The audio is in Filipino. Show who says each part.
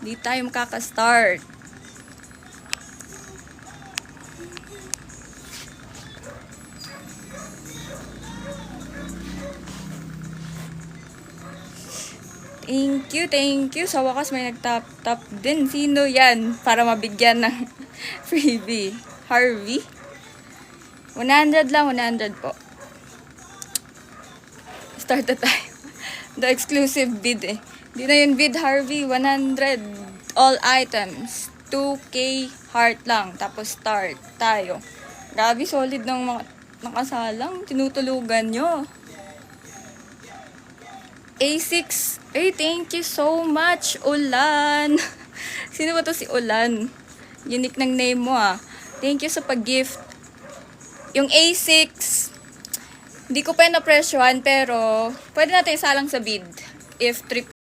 Speaker 1: Di tayo makaka-start. Thank you. Sa wakas may nag-tap din. Sino yan? Para mabigyan ng freebie. Harvey? 100 lang, 100 po. Start na tayo. The exclusive bid eh. Di na yun bid, Harvey. 100. All items. 2K heart lang. Tapos start tayo. Grabe, solid ng mga nakasalang. Tinutulugan nyo. A6. Ay, thank you so much, Ulan. Sino ba to si Ulan? Unique ng name mo ah. Thank you sa pag-gift. Yung A6, hindi ko pa na-presyohan pero pwede natin isalang sa bid. If trip